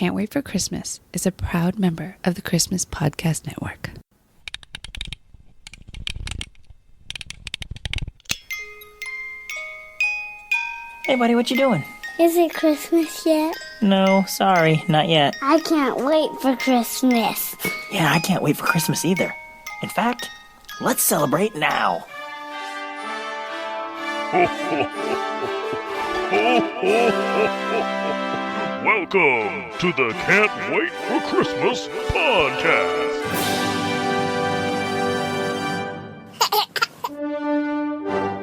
Can't Wait for Christmas is a proud member of the Christmas Podcast Network. Hey, buddy, what you doing? Is it Christmas yet? No, sorry, not yet. I can't wait for Christmas. Yeah, I can't wait for Christmas either. In fact, let's celebrate now. Welcome to the Can't Wait for Christmas podcast.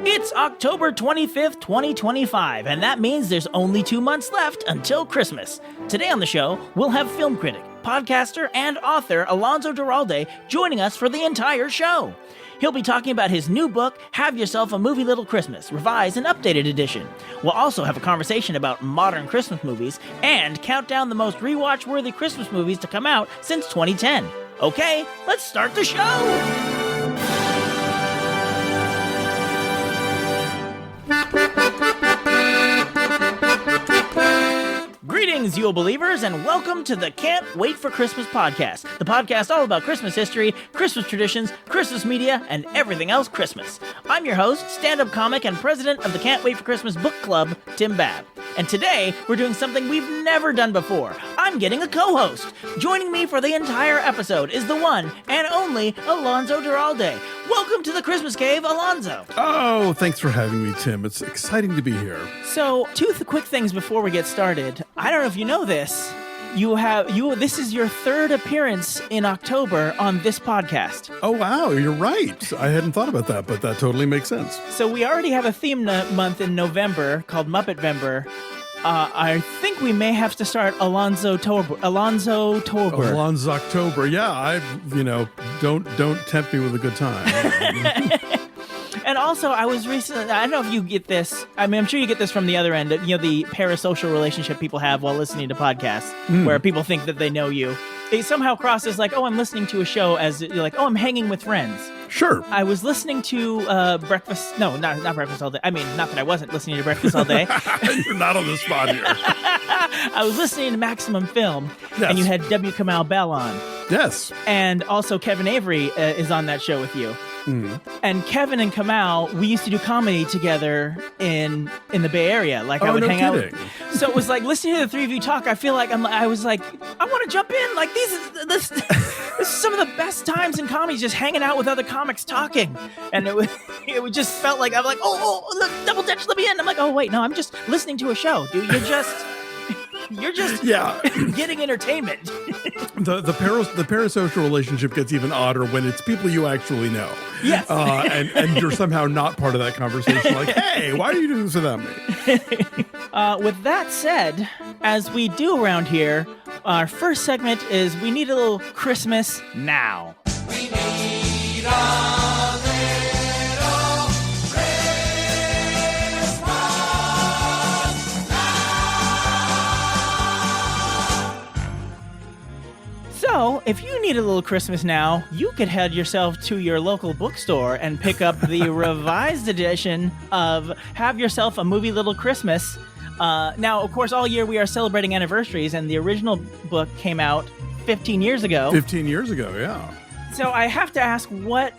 It's October 25th, 2025, and that means there's only 2 months left until Christmas. Today on the show, we'll have film critic, podcaster, and author Alonso Duralde joining us for the entire show. He'll be talking about his new book, Have Yourself a Movie Little Christmas, revised and updated edition. We'll also have a conversation about modern Christmas movies and count down the most rewatch-worthy Christmas movies to come out since 2010. Okay, let's start the show! Greetings, Yule believers, and welcome to the Can't Wait for Christmas podcast, the podcast all about Christmas history, Christmas traditions, Christmas media, and everything else Christmas. I'm your host, stand-up comic, and president of the Can't Wait for Christmas book club, Tim Babb. And today, we're doing something we've never done before. I'm getting a co-host. Joining me for the entire episode is the one and only Alonso Duralde. Welcome to the Christmas Cave, Alonso. Oh, thanks for having me, Tim. It's exciting to be here. So, two quick things before we get started. I don't know if you know this. This is your third appearance in October on this podcast. Oh, wow, you're right. I hadn't thought about that, but that totally makes sense. So we already have a theme month in November called Muppet-vember. I think we may have to start Alonso October. Alonso October. Yeah, don't tempt me with a good time. And also, I was recently, I don't know if you get this, I mean, I'm sure you get this from the other end, the parasocial relationship people have while listening to podcasts, where people think that they know you. It somehow crosses like, oh, I'm listening to a show as, you're like, oh, I'm hanging with friends. Sure. I was listening to not Breakfast All Day. I mean, not that I wasn't listening to Breakfast All Day. You're not on the spot here. I was listening to Maximum Film, yes. And you had W. Kamau Bell on. Yes. And also Kevin Avery is on that show with you. Mm-hmm. And Kevin and Kamau, we used to do comedy together in the Bay Area. Like I would hang out. So it was like listening to the three of you talk. I feel like I was like, I want to jump in. Like this is some of the best times in comedy, just hanging out with other comics talking. And it just felt like I'm like, oh, double dutch, let me in. I'm like, oh wait, no, I'm just listening to a show, dude. You're just getting entertainment. The parasocial relationship gets even odder when it's people you actually know. Yes. And you're somehow not part of that conversation. Like, hey, why are you doing this without me? With that said, as we do around here, our first segment is We Need a Little Christmas Now. We need a So, if you need a little Christmas now, you could head yourself to your local bookstore and pick up the revised edition of Have Yourself a Movie Little Christmas. Now, of course, all year we are celebrating anniversaries, and the original book came out 15 years ago. 15 years ago, yeah. So I have to ask, what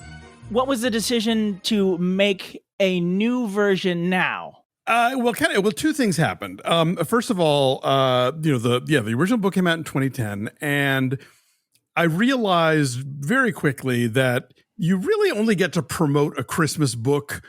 was the decision to make a new version now? Well, two things happened. First of all, the original book came out in 2010, and I realized very quickly that you really only get to promote a Christmas book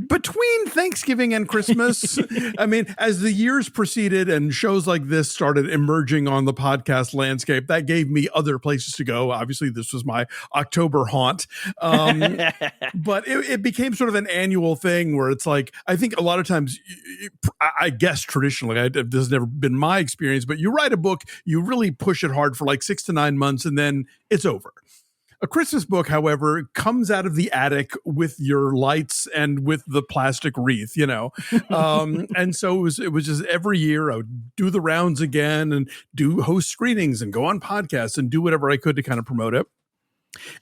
between Thanksgiving and Christmas. I mean, as the years proceeded and shows like this started emerging on the podcast landscape, that gave me other places to go. Obviously, this was my October haunt. But it became sort of an annual thing where it's like, I think a lot of times, I guess traditionally, this has never been my experience, but you write a book, you really push it hard for like 6 to 9 months, and then it's over. A Christmas book, however, comes out of the attic with your lights and with the plastic wreath, and so it was just every year I would do the rounds again and host screenings and go on podcasts and do whatever I could to kind of promote it.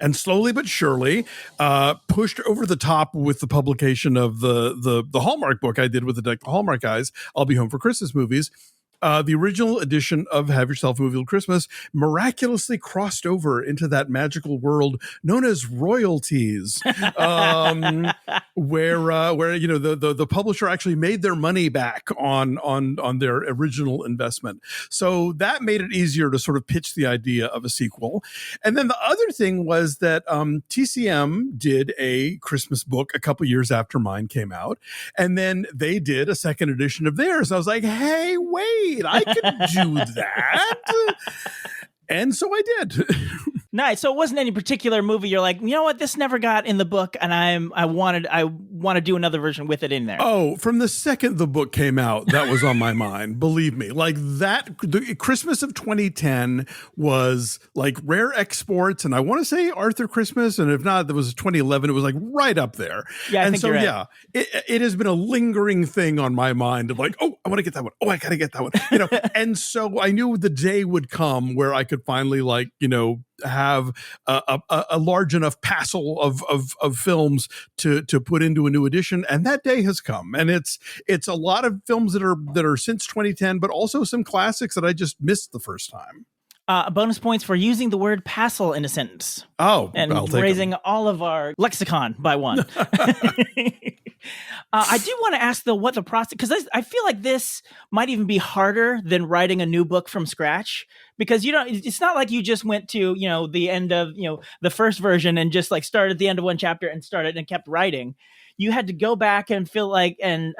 And slowly but surely, pushed over the top with the publication of the Hallmark book I did with the Hallmark guys, I'll Be Home for Christmas Movies. the original edition of Have Yourself a Movie Little Christmas miraculously crossed over into that magical world known as royalties, where you know the publisher actually made their money back on their original investment. So that made it easier to sort of pitch the idea of a sequel. And then the other thing was that TCM did a Christmas book a couple years after mine came out, and then they did a second edition of theirs. I was like, hey, wait, I could do that. And so I did. Nice. So it wasn't any particular movie you're like, you know what, this never got in the book, and I want to do another version with it in there. Oh, from the second the book came out, that was on my mind. Believe me, like that, the Christmas of 2010 was like rare exports, and I want to say Arthur Christmas, and if not, there was 2011. It was like right up there. Yeah, I and think so you're right. yeah, it has been a lingering thing on my mind of like, oh, I want to get that one. Oh, I got to get that one. You know, and so I knew the day would come where I could finally, like, you know, have a large enough passel of films to put into a new edition, and that day has come. And it's a lot of films that are since 2010, but also some classics that I just missed the first time. Bonus points for using the word passel in a sentence. Oh, and raising all of our lexicon by one. I do want to ask, though, what the process, because I feel like this might even be harder than writing a new book from scratch, because it's not like you just went to, you know, the end of, you know, the first version and just like started at the end of one chapter and started and kept writing. You had to go back and feel like and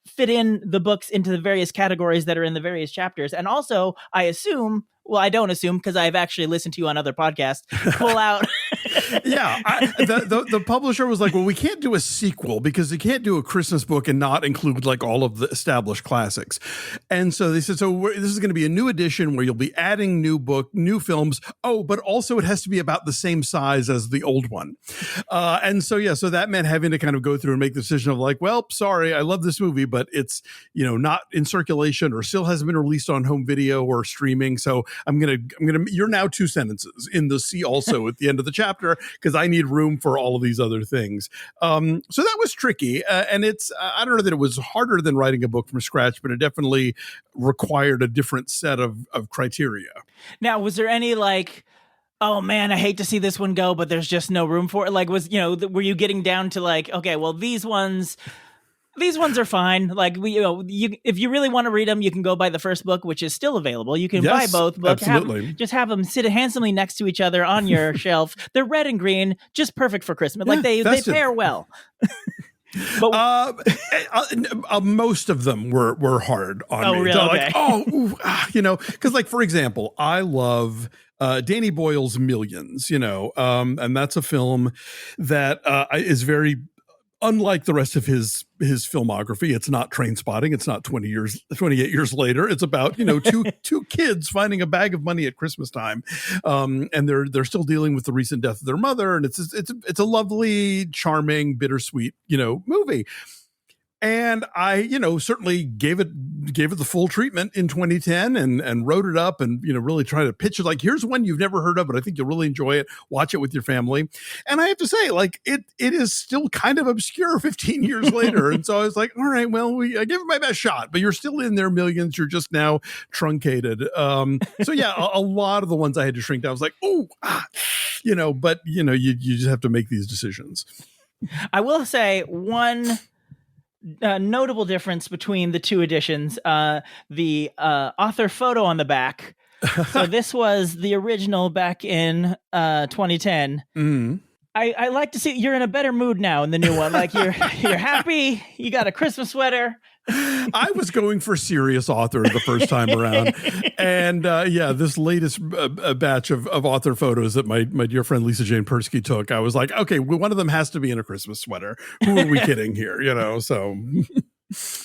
fit in the books into the various categories that are in the various chapters. And also, I assume, well, I don't assume because I've actually listened to you on other podcasts, pull out. Yeah. The publisher was like, well, we can't do a sequel because you can't do a Christmas book and not include like all of the established classics. And so they said, so this is going to be a new edition where you'll be adding new films. Oh, but also it has to be about the same size as the old one. And so, yeah, so that meant having to kind of go through and make the decision of like, well, sorry, I love this movie, but it's, you know, not in circulation or still hasn't been released on home video or streaming. So I'm going to, you're now 2 sentences in the see also at the end of the chapter, because I need room for all of these other things. So that was tricky. And it's, I don't know that it was harder than writing a book from scratch, but it definitely required a different set of criteria. Now, was there any like, oh man, I hate to see this one go, but there's just no room for it? Like, were you getting down to like, okay, well, these ones are fine. Like, if you really want to read them, you can go buy the first book, which is still available. You can buy both books. Absolutely. Just have them sit handsomely next to each other on your shelf. They're red and green, just perfect for Christmas. Like they pair well. But most of them were hard on me. Really? So Okay. Like, you know, because like, for example, I love Danny Boyle's Millions, you know, and that's a film that is very unlike the rest of his filmography. It's not Trainspotting. It's not 28 years later. It's about, you know, two kids finding a bag of money at Christmas time. And they're still dealing with the recent death of their mother. And it's a lovely, charming, bittersweet, you know, movie. And I, you know, certainly gave it the full treatment in 2010 and wrote it up and, you know, really try to pitch it like, here's one you've never heard of, but I think you'll really enjoy it. Watch it with your family. And I have to say, like, it is still kind of obscure 15 years later. And so I was like, all right, well, I gave it my best shot, but you're still in there, Millions. You're just now truncated. So yeah, a lot of the ones I had to shrink down. I was like, you know, but you know, you just have to make these decisions. I will say one notable difference between the two editions, the author photo on the back. So this was the original back in 2010. Mm-hmm. I like to see you're in a better mood now in the new one. Like you're happy. You got a Christmas sweater. I was going for serious author the first time around. And yeah, this latest batch of author photos that my dear friend Lisa Jane Persky took, I was like, okay, well, one of them has to be in a Christmas sweater. Who are we kidding here? You know, so.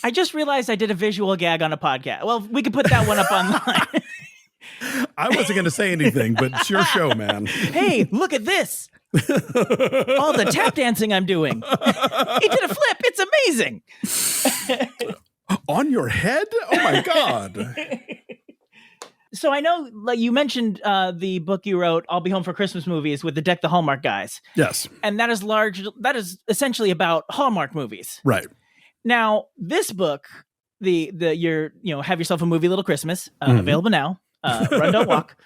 I just realized I did a visual gag on a podcast. Well, we could put that one up online. I wasn't going to say anything, but it's your show, man. Hey, look at this. All the tap dancing I'm doing. He did a flip. It's amazing. On your head? Oh my God. So I know, like you mentioned, the book you wrote, I'll Be Home for Christmas Movies with the Deck the Hallmark guys. Yes. And that is essentially about Hallmark movies. Right. Now, this book, your Have Yourself a Movie Little Christmas, available now. Run Don't Walk.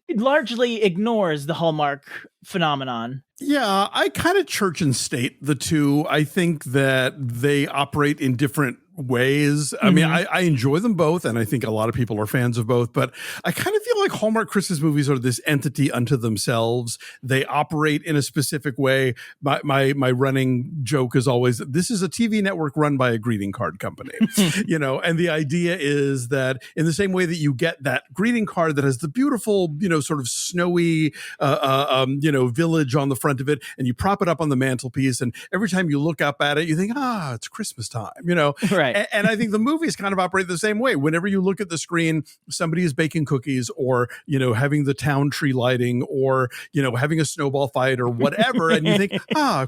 It largely ignores the Hallmark phenomenon. Yeah, I kind of church and state the two. I think that they operate in different ways. I mean, I enjoy them both, and I think a lot of people are fans of both, but I kind of feel like Hallmark Christmas movies are this entity unto themselves. They operate in a specific way. My running joke is always, this is a TV network run by a greeting card company, and the idea is that in the same way that you get that greeting card that has the beautiful, sort of snowy, village on the front of it, and you prop it up on the mantelpiece, and every time you look up at it, you think, it's Christmas time, Right. And I think the movies kind of operate the same way. Whenever you look at the screen, somebody is baking cookies or, having the town tree lighting or, having a snowball fight or whatever. And you think,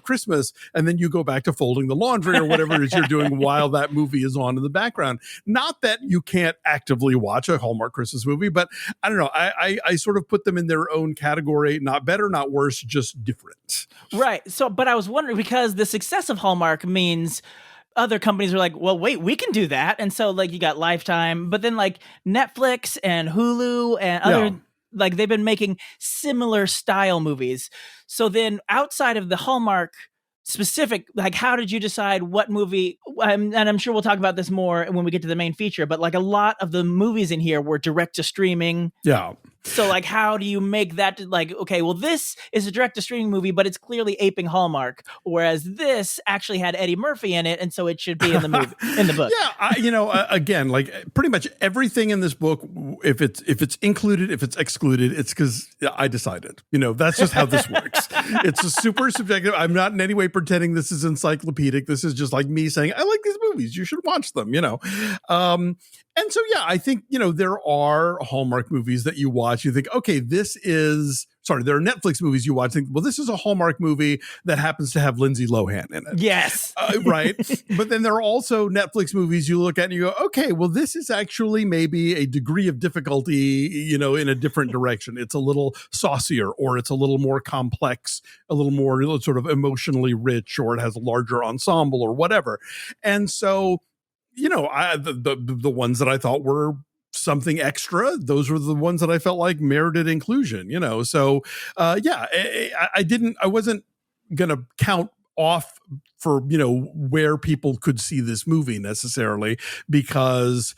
Christmas. And then you go back to folding the laundry or whatever it is you're doing while that movie is on in the background. Not that you can't actively watch a Hallmark Christmas movie, but I don't know. I sort of put them in their own category. Not better, not worse, just different. Right. So, but I was wondering, because the success of Hallmark means other companies are like, well, wait, we can do that. And so like you got Lifetime, but then like Netflix and Hulu and other, like they've been making similar style movies. So then outside of the Hallmark specific, like how did you decide what movie, and I'm sure we'll talk about this more when we get to the main feature, but like a lot of the movies in here were direct to streaming. Yeah. So like, how do you make that like, okay, well, this is a direct to streaming movie, but it's clearly aping Hallmark, whereas this actually had Eddie Murphy in it, and so it should be in the movie, in the book. Yeah, again, like pretty much everything in this book, if it's included, if it's excluded, it's because I decided. That's just how this works. It's a super subjective. I'm not in any way pretending this is encyclopedic. This is just like me saying, I like these movies. You should watch them. And so, yeah, I think, there are Hallmark movies that you watch. You think, okay, there are Netflix movies you watch. Think, well, this is a Hallmark movie that happens to have Lindsay Lohan in it. Yes. Right. But then there are also Netflix movies you look at and you go, okay, well, this is actually maybe a degree of difficulty, in a different direction. It's a little saucier, or it's a little more complex, a little more sort of emotionally rich, or it has a larger ensemble or whatever. And so, the ones that I thought were something extra, those were the ones that I felt like merited inclusion, So, I wasn't going to count off for, where people could see this movie necessarily, because,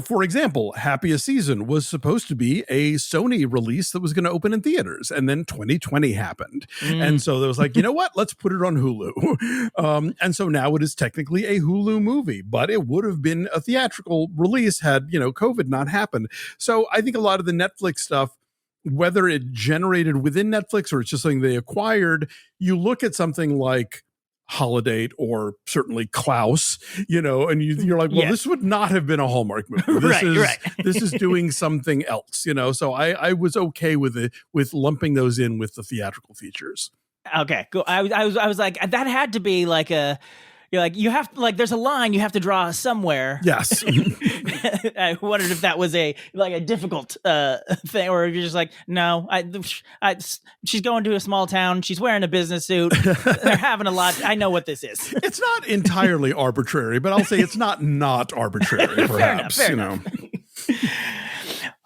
for example, Happiest Season was supposed to be a Sony release that was going to open in theaters, and then 2020 happened. And so there was like, you know what, let's put it on Hulu. And so now it is technically a Hulu movie, but it would have been a theatrical release had, COVID not happened. So I think a lot of the Netflix stuff, whether it generated within Netflix or it's just something they acquired, you look at something like Holiday or certainly Klaus, and you're like, well, this would not have been a Hallmark movie. This is doing something else, So I was okay with lumping those in with the theatrical features. Okay, cool. I was like, that had to be like you have to, there's a line you have to draw somewhere. Yes. I wondered if that was a difficult thing, or if you're just like, no, she's going to a small town. She's wearing a business suit. They're having a lot. I know what this is. It's not entirely arbitrary, but I'll say it's not arbitrary, perhaps. Fair enough.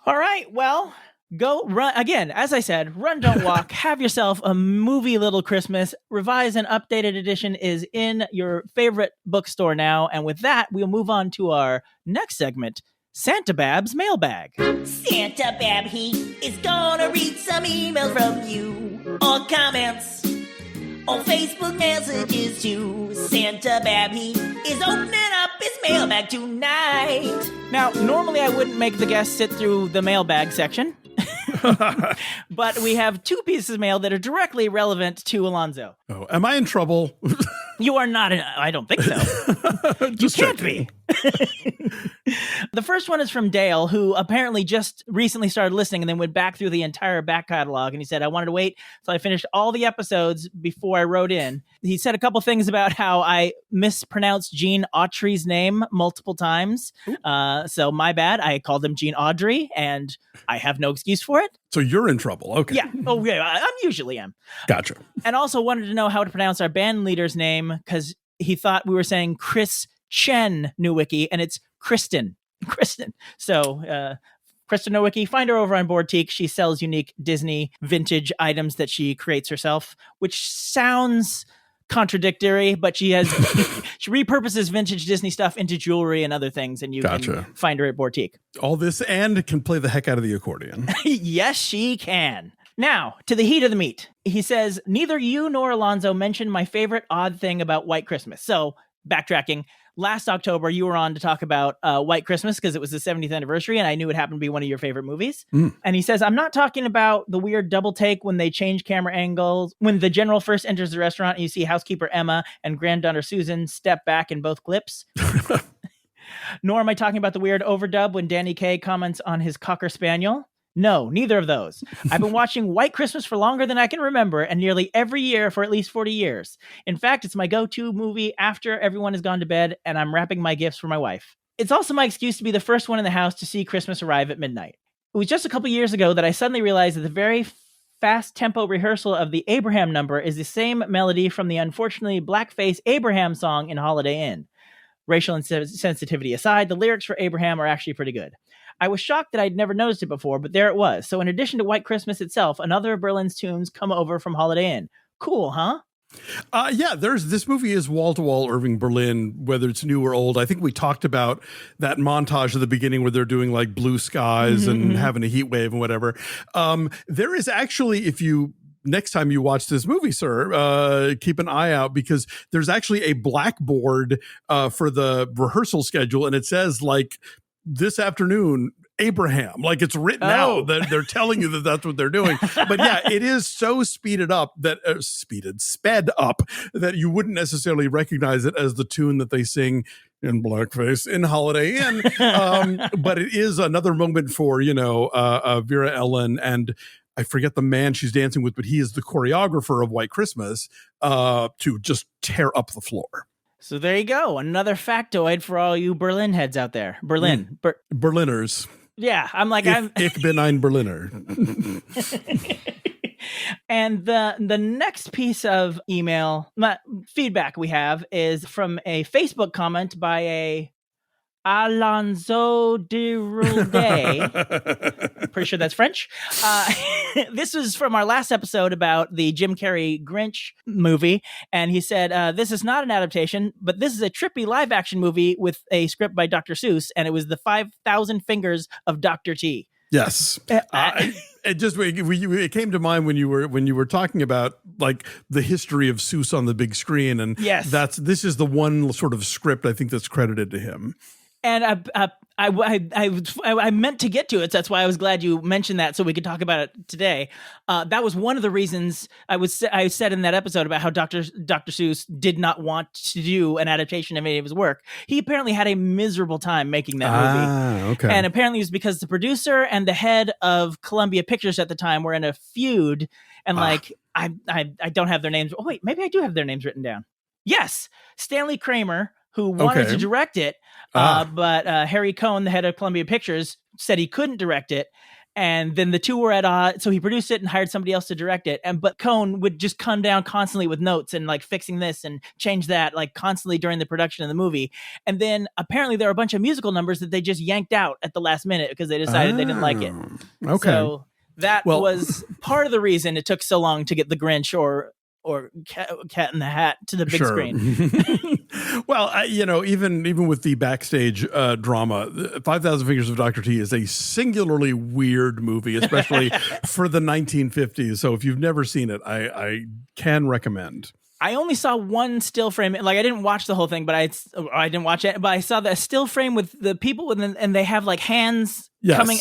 All right. Well, go run again. As I said, Run Don't Walk. Have yourself a movie Little Christmas. Revised and updated edition is in your favorite bookstore now. And with that, we'll move on to our next segment, Santa Babb's Mailbag. Santa Babb, he is gonna read some emails from you, or comments on Facebook messages too. Santa Babb, he is opening up his mailbag tonight. Now, normally I wouldn't make the guests sit through the mailbag section. But we have two pieces of mail that are directly relevant to Alonso. Oh, am I in trouble? You are not. I don't think so. You can't be. The first one is from Dale, who apparently just recently started listening and then went back through the entire back catalog. And he said, I wanted to wait till I finished all the episodes before I wrote in. He said a couple things about how I mispronounced Gene Autry's name multiple times. So my bad. I called him Gene Audrey, and I have no excuse for it. So you're in trouble. Okay. Yeah. Oh, yeah. I usually am. Gotcha. And also wanted to know how to pronounce our band leader's name, because he thought we were saying Chris Chen Nowicki, and it's Kristen. So, Kristen Nowicki, find her over on Boardteak. She sells unique Disney vintage items that she creates herself, which sounds contradictory, but she repurposes vintage Disney stuff into jewelry and other things, and you can find her at Boardteak. All this and can play the heck out of the accordion. Yes, she can. Now, to the heat of the meat. He says, neither you nor Alonso mentioned my favorite odd thing about White Christmas. So, backtracking, last October, you were on to talk about White Christmas because it was the 70th anniversary, and I knew it happened to be one of your favorite movies. And he says, I'm not talking about the weird double take when they change camera angles, when the general first enters the restaurant and you see housekeeper Emma and granddaughter Susan step back in both clips. Nor am I talking about the weird overdub when Danny Kaye comments on his Cocker Spaniel. No, neither of those. I've been watching White Christmas for longer than I can remember, and nearly every year for at least 40 years. In fact, it's my go-to movie after everyone has gone to bed and I'm wrapping my gifts for my wife. It's also my excuse to be the first one in the house to see Christmas arrive at midnight. It was just a couple years ago that I suddenly realized that the very fast tempo rehearsal of the Abraham number is the same melody from the unfortunately blackface Abraham song in Holiday Inn. Racial insensitivity aside, the lyrics for Abraham are actually pretty good. I was shocked that I'd never noticed it before, but there it was. So in addition to White Christmas itself, another of Berlin's tunes come over from Holiday Inn. Cool, huh? Yeah, this movie is wall-to-wall Irving Berlin, whether it's new or old. I think we talked about that montage at the beginning where they're doing like blue skies and having a heat wave and whatever. There is actually, next time you watch this movie, sir, keep an eye out because there's actually a blackboard for the rehearsal schedule, and it says like, this afternoon, Abraham, like it's written out that they're telling you that that's what they're doing. But yeah, it is so sped up that you wouldn't necessarily recognize it as the tune that they sing in blackface in Holiday Inn. But it is another moment for, Vera Ellen, and I forget the man she's dancing with, but he is the choreographer of White Christmas to just tear up the floor. So there you go. Another factoid for all you Berlin heads out there. Berliners. Yeah. I'm like, Ich bin ein Berliner. And the next piece of email feedback we have is from a Facebook comment by a Alonso Duralde. Pretty sure that's French. This was from our last episode about the Jim Carrey Grinch movie. And he said, this is not an adaptation, but this is a trippy live action movie with a script by Dr. Seuss. And it was the 5,000 Fingers of Dr. T. Yes. It came to mind when you were talking about like the history of Seuss on the big screen. And yes, this is the one sort of script I think that's credited to him. And I meant to get to it. So that's why I was glad you mentioned that so we could talk about it today. That was one of the reasons I said in that episode about how Dr. Seuss did not want to do an adaptation of any of his work. He apparently had a miserable time making that movie. Okay. And apparently it was because the producer and the head of Columbia Pictures at the time were in a feud. And I don't have their names. Oh, wait, maybe I do have their names written down. Yes. Stanley Kramer, who wanted to direct it, but Harry Cohn, the head of Columbia Pictures, said he couldn't direct it. And then the two were at odds, so he produced it and hired somebody else to direct it. But Cohn would just come down constantly with notes and like fixing this and change that, like constantly during the production of the movie. And then apparently there are a bunch of musical numbers that they just yanked out at the last minute because they decided they didn't like it. Okay. So that was part of the reason it took so long to get The Grinch or Cat in the Hat to the big screen. Well, even with the backstage drama, 5,000 Fingers of Dr. T is a singularly weird movie, especially for the 1950s. So if you've never seen it, I can recommend. I only saw one still frame. Like I didn't watch the whole thing, but I didn't watch it. But I saw the still frame with the people, and they have like hands coming,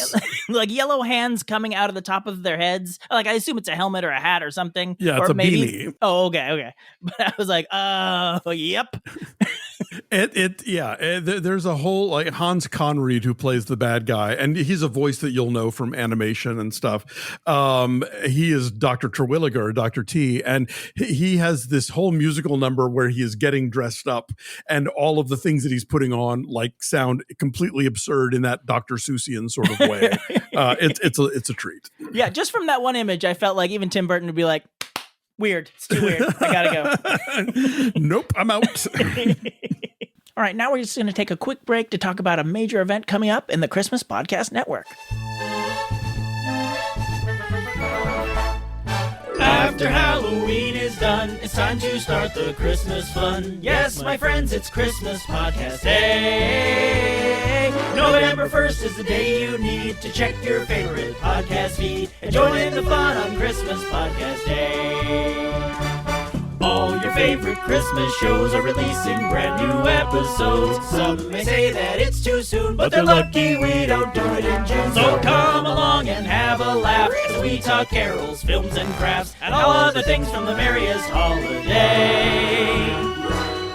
like yellow hands coming out of the top of their heads. Like I assume it's a helmet or a hat or something. Yeah, or it's a maybe beanie. Oh, okay. But I was like, oh, yep. There's a whole like Hans Conried who plays the bad guy, and he's a voice that you'll know from animation and stuff. He is Dr. Terwilliger, Dr. T, and he has this whole musical number where he is getting dressed up, and all of the things that he's putting on like sound completely absurd in that Dr. Seussian sort of way. It's a treat. Yeah, just from that one image, I felt like even Tim Burton would be like, weird. It's too weird. I gotta go. Nope, I'm out. All right, now we're just going to take a quick break to talk about a major event coming up in the Christmas Podcast Network. After Halloween is done, it's time to start the Christmas fun. Yes, my friends, it's Christmas Podcast Day. November 1st is the day you need to check your favorite podcast feed and join in the fun on Christmas Podcast Day. All your favorite Christmas shows are releasing brand new episodes. Some may say that it's too soon, but they're lucky we don't do it in June. So come along and have a laugh as we talk carols, films, and crafts, and all other things from the merriest holiday.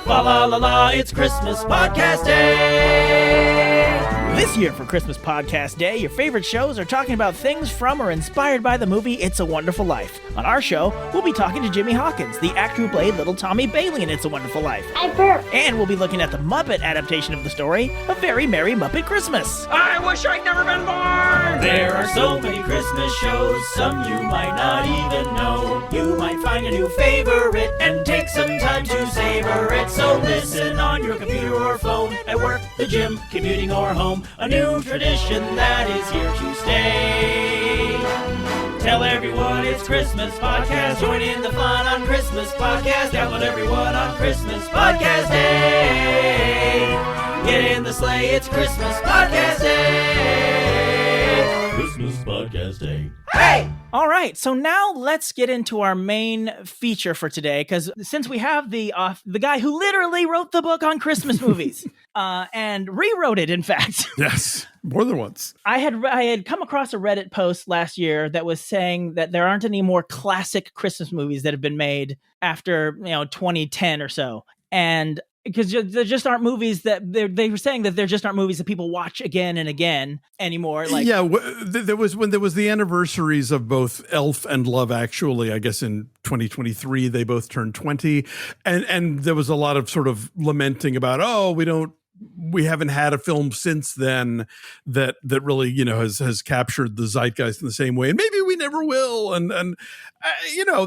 La la la la, it's Christmas Podcast Day! This year for Christmas Podcast Day, your favorite shows are talking about things from or inspired by the movie It's a Wonderful Life. On our show, we'll be talking to Jimmy Hawkins, the actor who played little Tommy Bailey in It's a Wonderful Life. I burped. And we'll be looking at the Muppet adaptation of the story, A Very Merry Muppet Christmas. I wish I'd never been born! There are so many Christmas shows, some you might not even know. You might find a new favorite and take some time to savor it. So listen on your computer or phone, at work, the gym, commuting, or home. A new tradition that is here to stay. Tell everyone it's Christmas Podcast. Join in the fun on Christmas Podcast. Download everyone on Christmas Podcast Day. Get in the sleigh, it's Christmas Podcast Day. Christmas Podcast Day. Hey! All right, so now let's get into our main feature for today, because since we have the guy who literally wrote the book on Christmas movies, and rewrote it, in fact. Yes, more than once. I had come across a Reddit post last year that was saying that there aren't any more classic Christmas movies that have been made after 2010 or so, and because there just aren't movies that they were saying that there just aren't movies that people watch again and again anymore. Like, yeah, there was the anniversaries of both Elf and Love Actually. I guess in 2023 they both turned 20, and there was a lot of sort of lamenting about we haven't had a film since then that really has captured the zeitgeist in the same way, and maybe we never will. And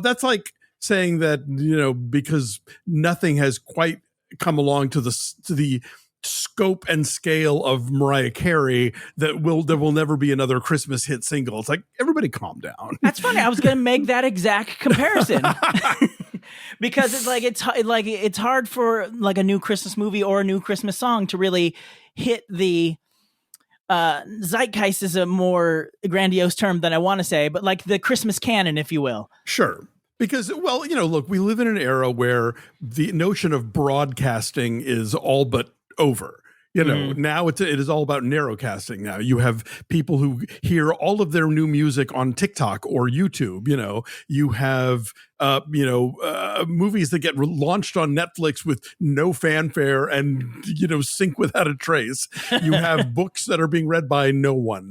that's like saying that because nothing has quite come along to the scope and scale of Mariah Carey there will never be another Christmas hit single. It's like, everybody calm down. That's funny. I was going to make that exact comparison. Because it's hard for like a new Christmas movie or a new Christmas song to really hit the zeitgeist is a more grandiose term than I want to say, but like the Christmas canon, if you will. Sure. Because, look, we live in an era where the notion of broadcasting is all but over. Now it is all about narrowcasting. Now you have people who hear all of their new music on TikTok or YouTube. You have movies that get launched on Netflix with no fanfare and sync without a trace. You have books that are being read by no one.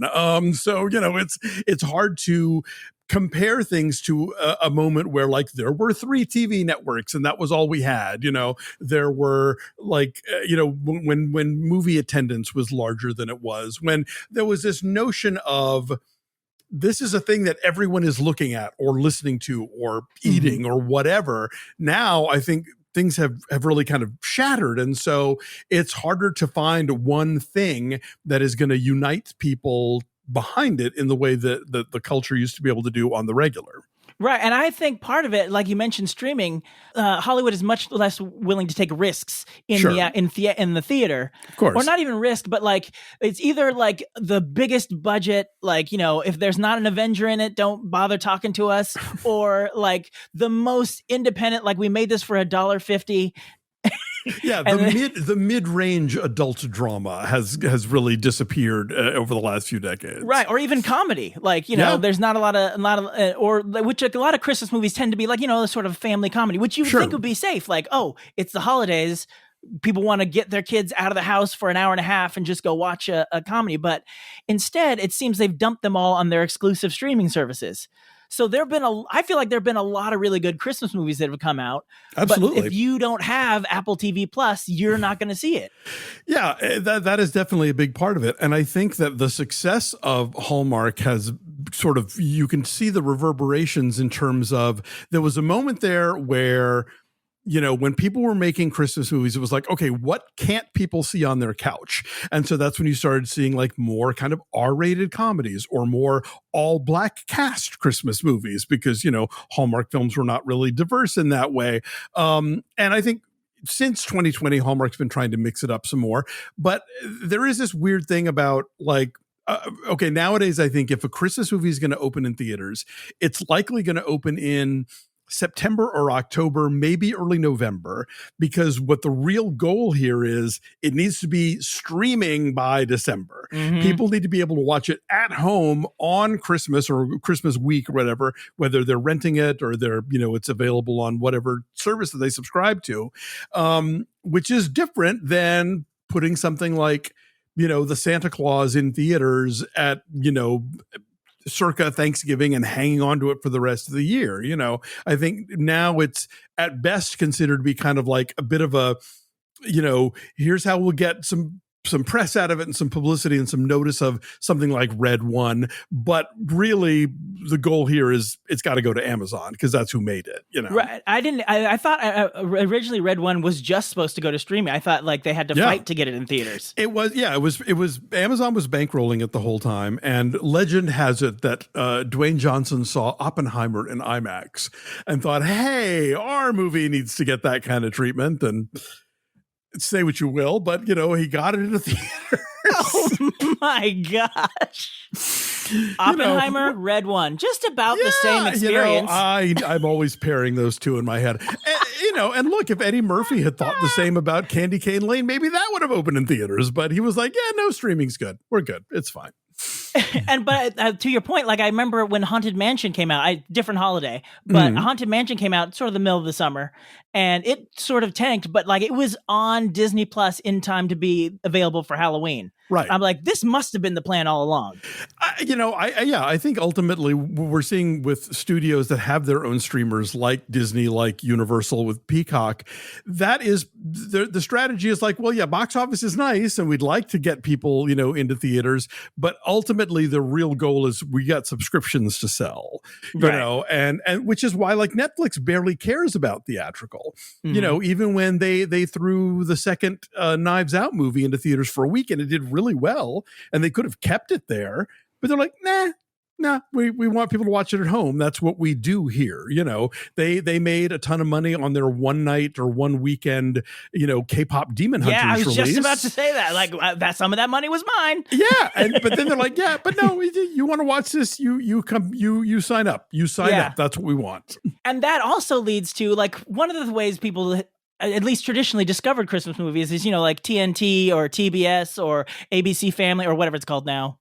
So it's hard to compare things to a moment where like there were 3 TV networks and that was all we had. There were like when movie attendance was larger than it was, when there was this notion of this is a thing that everyone is looking at or listening to or eating or whatever. Now I think things have really kind of shattered, and so it's harder to find one thing that is going to unite people behind it in the way that the culture used to be able to do on the regular. Right. And I think part of it, like you mentioned, streaming, Hollywood is much less willing to take risks in the theater. Of course. Or not even risk, but like it's either like the biggest budget, like, if there's not an Avenger in it, don't bother talking to us, or like the most independent, like we made this for $1.50. Yeah, the mid-range adult drama has really disappeared over the last few decades, right? Or even comedy, like there's not a lot of or which like, a lot of Christmas movies tend to be like the sort of family comedy, which you would think would be safe. Like, oh, it's the holidays, people want to get their kids out of the house for an hour and a half and just go watch a comedy, but instead it seems they've dumped them all on their exclusive streaming services. So I feel like there've been a lot of really good Christmas movies that have come out. Absolutely. But if you don't have Apple TV Plus, you're not going to see it. Yeah, that is definitely a big part of it. And I think that the success of Hallmark has sort of, you can see the reverberations in terms of, there was a moment there where when people were making Christmas movies, it was like, okay, what can't people see on their couch? And so that's when you started seeing like more kind of R-rated comedies or more all black cast Christmas movies because, Hallmark films were not really diverse in that way. And I think since 2020, Hallmark's been trying to mix it up some more. But there is this weird thing about like, okay, nowadays, I think if a Christmas movie is going to open in theaters, it's likely going to open in September or October, maybe early November, because what the real goal here is it needs to be streaming by December. Mm-hmm. People need to be able to watch it at home on Christmas or Christmas week or whatever, whether they're renting it or they're, it's available on whatever service that they subscribe to, which is different than putting something like, the Santa Claus in theaters at, circa Thanksgiving and hanging on to it for the rest of the year. I think now it's at best considered to be kind of like a bit of a, here's how we'll get some press out of it and some publicity and some notice of something like Red One. But really the goal here is it's got to go to Amazon because that's who made it, Right. I thought originally Red One was just supposed to go to streaming. I thought like they had to fight to get it in theaters. It was Amazon was bankrolling it the whole time. And legend has it that Dwayne Johnson saw Oppenheimer in IMAX and thought, hey, our movie needs to get that kind of treatment. And say what you will, but he got it in the theater. Oh my gosh. Oppenheimer, Red One, just about the same experience. I'm always pairing those two in my head. And look, if Eddie Murphy had thought the same about Candy Cane Lane, maybe that would have opened in theaters, but he was like, yeah, no, streaming's good. We're good. It's fine. But to your point, like I remember when Haunted Mansion came out, different holiday, but Haunted Mansion came out sort of the middle of the summer and it sort of tanked, but like it was on Disney Plus in time to be available for Halloween. Right. I'm like, this must have been the plan all along. I think ultimately we're seeing with studios that have their own streamers like Disney, like Universal with Peacock, that is the strategy is like, well, yeah, box office is nice and we'd like to get people, into theaters, but ultimately the real goal is we got subscriptions to sell, and which is why like Netflix barely cares about theatrical, even when they threw the second Knives Out movie into theaters for a week and it did really well and they could have kept it there, but they're like, nah, we want people to watch it at home. That's what we do here. They made a ton of money on their one night or one weekend, K-pop Demon Hunters I was release. just about to say that. Like that, some of that money was mine. Yeah, but then they're like, yeah, but no, you want to watch this? You come, you sign up. You sign up. That's what we want. And that also leads to like one of the ways people, at least traditionally, discovered Christmas movies is like TNT or TBS or ABC Family or whatever it's called now.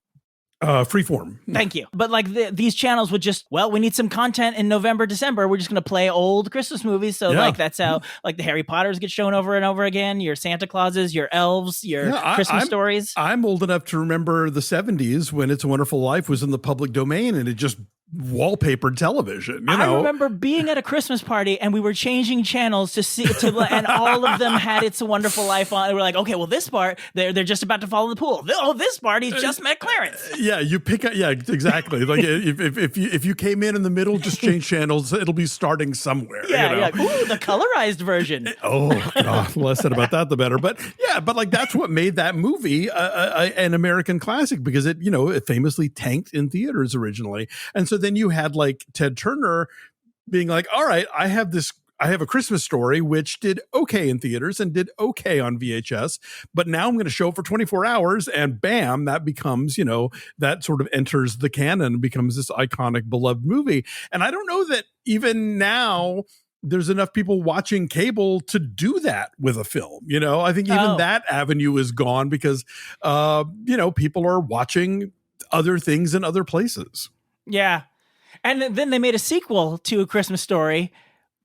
Freeform. Thank you. But like these channels would just, we need some content in November, December. We're just going to play old Christmas movies. So like that's how like the Harry Potters get shown over and over again. Your Santa Clauses, your elves, your Christmas stories. I'm old enough to remember the 70s when It's a Wonderful Life was in the public domain and it just wallpapered television. I remember being at a Christmas party and we were changing channels and all of them had It's a Wonderful Life on. And we're like, okay, well, this part they're just about to fall in the pool. Oh, this part he's just met Clarence. Yeah, you pick up. Yeah, exactly. Like if you came in the middle, just change channels. It'll be starting somewhere. Yeah. Ooh, the colorized version. Oh God, the less said about that, the better. But like that's what made that movie an American classic because it famously tanked in theaters originally, and so then you had like Ted Turner being like, all right, I have a Christmas Story, which did okay in theaters and did okay on VHS, but now I'm going to show it for 24 hours and bam, that becomes, that sort of enters the canon and becomes this iconic, beloved movie. And I don't know that even now there's enough people watching cable to do that with a film. I think even that avenue is gone because, people are watching other things in other places. Yeah. And then they made a sequel to A Christmas Story,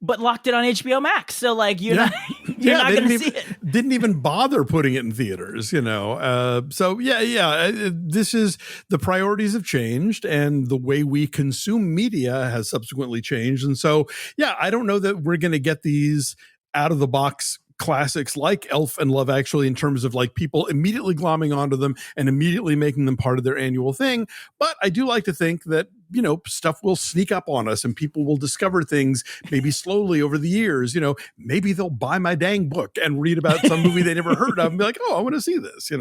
but locked it on HBO Max. So like you're not going to see it. Didn't even bother putting it in theaters, this is the priorities have changed and the way we consume media has subsequently changed. And so, I don't know that we're going to get these out of the box classics like Elf and Love Actually in terms of like people immediately glomming onto them and immediately making them part of their annual thing. But I do like to think that, stuff will sneak up on us and people will discover things maybe slowly over the years. Maybe they'll buy my dang book and read about some movie they never heard of and be like, oh, I want to see this,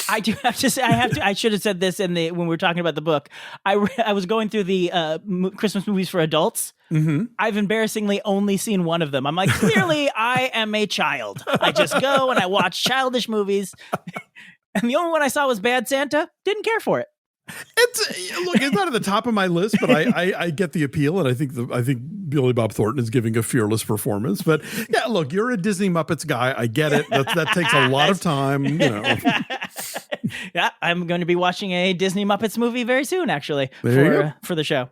I do have to say, I should have said this when we were talking about the book. I was going through the Christmas movies for adults. Mm-hmm. I've embarrassingly only seen one of them. I'm like, clearly I am a child. I just go and I watch childish movies. And the only one I saw was Bad Santa. Didn't care for it. It's not at the top of my list, but I get the appeal, and I think Billy Bob Thornton is giving a fearless performance. But yeah, look, you're a Disney Muppets guy. I get it. That takes a lot of time. Yeah, I'm going to be watching a Disney Muppets movie very soon, actually, for the show.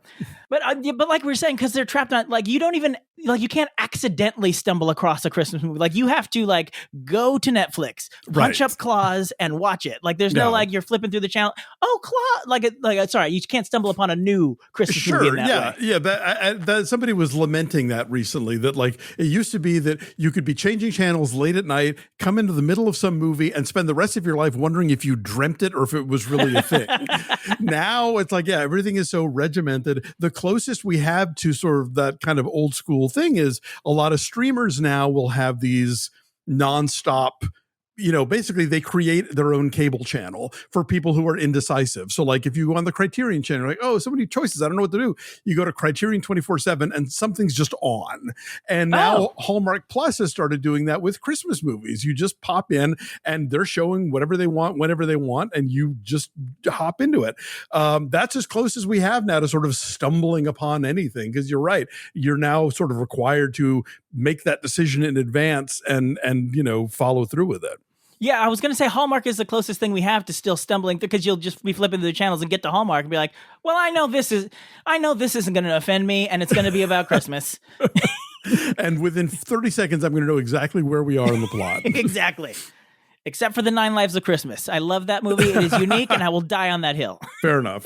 But like we were saying, because they're trapped on, like, you don't even, like, you can't accidentally stumble across a Christmas movie. Like, you have to, like, go to Netflix, punch up Claus, and watch it. Like, there's no like, you're flipping through the channel. Oh, Claus! Sorry, you can't stumble upon a new Christmas movie in that way. Yeah. That somebody was lamenting that recently, that, like, it used to be that you could be changing channels late at night, come into the middle of some movie, and spend the rest of your life wondering if you dreamt it or if it was really a thing. Now it's like, everything is so regimented. The closest we have to sort of that kind of old school thing is a lot of streamers now will have these nonstop, basically they create their own cable channel for people who are indecisive. So like if you go on the Criterion channel, like, oh, so many choices, I don't know what to do. You go to Criterion 24/7 and something's just on. And now Hallmark Plus has started doing that with Christmas movies. You just pop in and they're showing whatever they want, whenever they want, and you just hop into it. That's as close as we have now to sort of stumbling upon anything, because you're right. You're now sort of required to make that decision in advance and follow through with it. Yeah, I was going to say Hallmark is the closest thing we have to still stumbling through, because you'll just be flipping through the channels and get to Hallmark and be like, well, I know this isn't going to offend me, and it's going to be about Christmas. And within 30 seconds, I'm going to know exactly where we are in the plot. Exactly. Except for The 9 Lives of Christmas. I love that movie. It is unique, and I will die on that hill. Fair enough.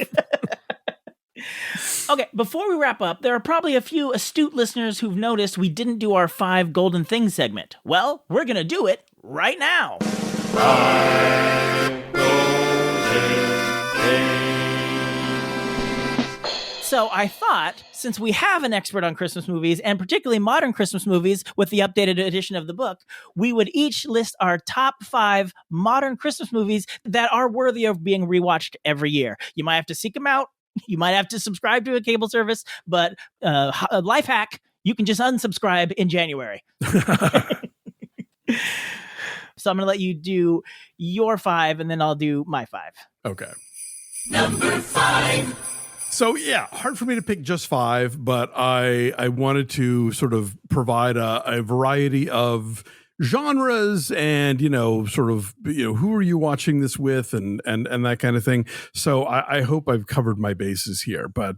Okay, before we wrap up, there are probably a few astute listeners who've noticed we didn't do our 5 golden things segment. Well, we're going to do it right now. 5 golden things. So I thought, since we have an expert on Christmas movies, and particularly modern Christmas movies with the updated edition of the book, we would each list our top 5 modern Christmas movies that are worthy of being rewatched every year. You might have to seek them out. You might have to subscribe to a cable service, but a life hack, you can just unsubscribe in January. So I'm going to let you do your 5, and then I'll do my 5. Okay. Number 5. So yeah, hard for me to pick just 5, but I wanted to sort of provide a variety of genres and, who are you watching this with and that kind of thing. So I hope I've covered my bases here. But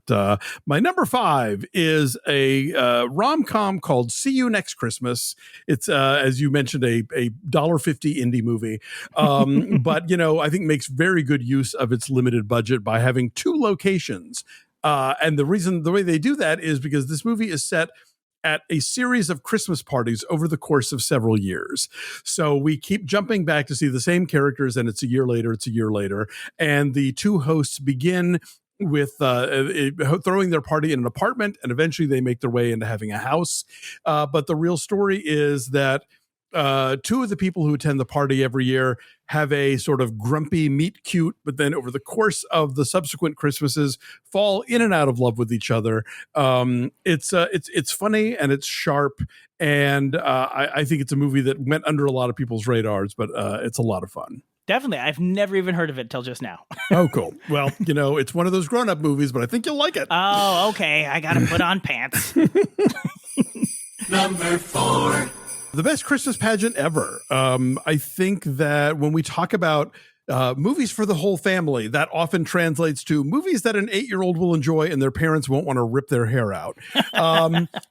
my number 5 is a rom-com called See You Next Christmas. It's, as you mentioned, a $1.50 indie movie. But, I think makes very good use of its limited budget by having 2 locations. And the way they do that is because this movie is set at a series of Christmas parties over the course of several years. So we keep jumping back to see the same characters, and it's a year later. And the 2 hosts begin with throwing their party in an apartment, and eventually they make their way into having a house. But the real story is that 2 of the people who attend the party every year have a sort of grumpy meet cute, but then over the course of the subsequent Christmases fall in and out of love with each other. It's funny and it's sharp, and I think it's a movie that went under a lot of people's radars, but it's a lot of fun. Definitely. I've never even heard of it till just now. Oh, cool. Well, it's one of those grown-up movies, but I think you'll like it. Oh, okay. I got to put on pants. Number 4. The best Christmas pageant ever. I think that when we talk about movies for the whole family, that often translates to movies that an 8-year-old will enjoy and their parents won't want to rip their hair out.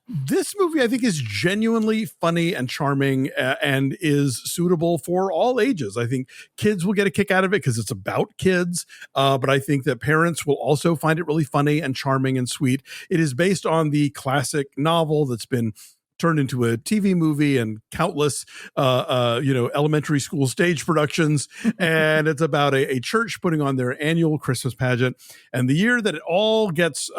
This movie, I think, is genuinely funny and charming and is suitable for all ages. I think kids will get a kick out of it because it's about kids, but I think that parents will also find it really funny and charming and sweet. It is based on the classic novel that's been turned into a TV movie and countless, elementary school stage productions. And it's about a church putting on their annual Christmas pageant. And the year that it all gets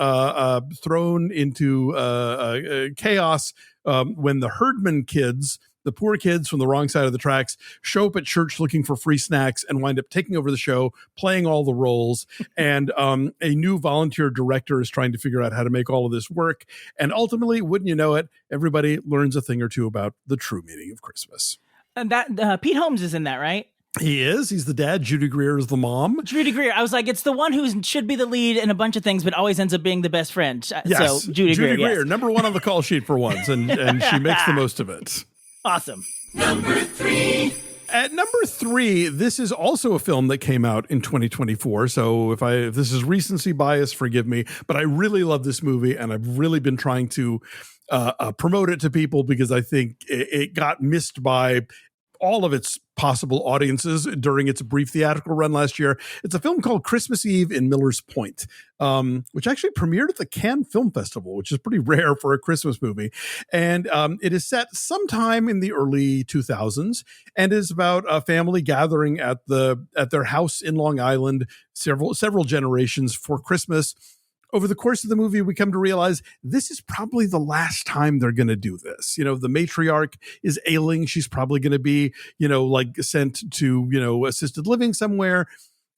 thrown into chaos, when the herdman kids, the poor kids from the wrong side of the tracks, show up at church looking for free snacks and wind up taking over the show, playing all the roles. And a new volunteer director is trying to figure out how to make all of this work. And ultimately, wouldn't you know it, everybody learns a thing or two about the true meaning of Christmas. And that Pete Holmes is in that, right? He is. He's the dad. Judy Greer is the mom. Judy Greer. I was like, it's the one who should be the lead in a bunch of things, but always ends up being the best friend. Yes. So Judy Greer, yes. number one on the call sheet for once, and she makes the most of it. Awesome. Number 3. At number 3, this is also a film that came out in 2024. So if this is recency bias, forgive me, but I really love this movie, and I've really been trying to promote it to people because I think it got missed by all of its possible audiences during its brief theatrical run last year. It's a film called Christmas Eve in Miller's Point, which actually premiered at the Cannes Film Festival, which is pretty rare for a Christmas movie. And it is set sometime in the early 2000s and is about a family gathering at their house in Long Island, several generations for Christmas. Over the course of the movie, we come to realize this is probably the last time they're going to do this. The matriarch is ailing. She's probably going to be, sent to, assisted living somewhere.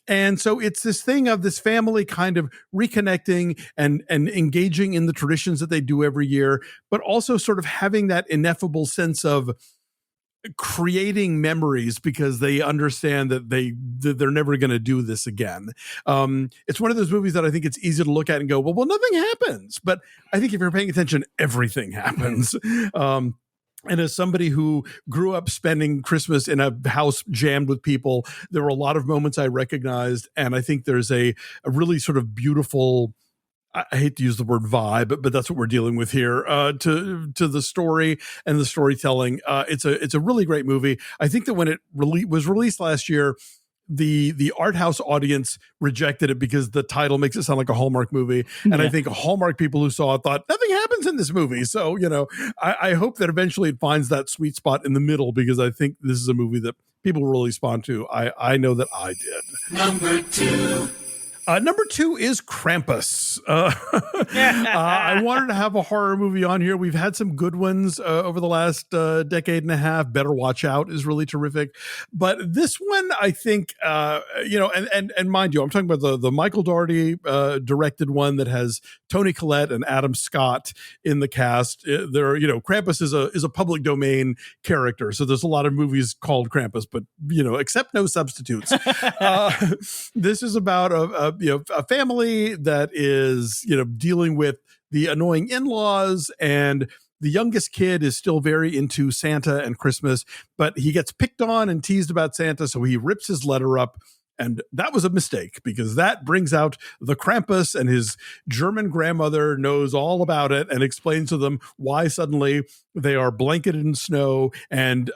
And so it's this thing of this family kind of reconnecting and engaging in the traditions that they do every year, but also sort of having that ineffable sense of creating memories because they understand that they're never going to do this again. It's one of those movies that I think it's easy to look at and go, well, nothing happens. But I think if you're paying attention, everything happens. And as somebody who grew up spending Christmas in a house jammed with people, there were a lot of moments I recognized. And I think there's a really sort of beautiful, I hate to use the word vibe, but that's what we're dealing with here, to the story and the storytelling. It's a really great movie. I think that when it was released last year, the art house audience rejected it because the title makes it sound like a Hallmark movie. And I think Hallmark people who saw it thought nothing happens in this movie. So, I hope that eventually it finds that sweet spot in the middle, because I think this is a movie that people will really respond to. I know that I did. Number 2. Number 2 is Krampus. I wanted to have a horror movie on here. We've had some good ones over the last decade and a half. Better Watch Out is really terrific. But this one, I think, and mind you, I'm talking about the Michael Dougherty directed one that has Toni Collette and Adam Scott in the cast. Krampus is a public domain character. So there's a lot of movies called Krampus, but, except no substitutes. This is about a family that is, dealing with the annoying in-laws, and the youngest kid is still very into Santa and Christmas, but he gets picked on and teased about Santa. So he rips his letter up. And that was a mistake, because that brings out the Krampus, and his German grandmother knows all about it and explains to them why suddenly they are blanketed in snow and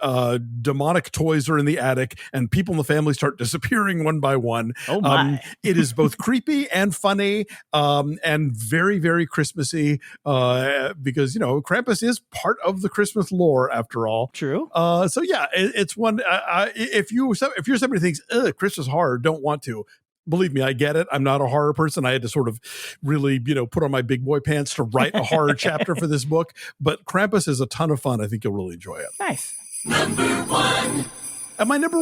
demonic toys are in the attic and people in the family start disappearing one by one. Oh my. It is both creepy and funny and very, very Christmassy because, Krampus is part of the Christmas lore after all. True. So yeah, it's one, if you're somebody who thinks, Christmas horror, don't want to. Believe me, I get it. I'm not a horror person. I had to sort of really, put on my big boy pants to write a horror chapter for this book. But Krampus is a ton of fun. I think you'll really enjoy it. Nice. Number 1. And my number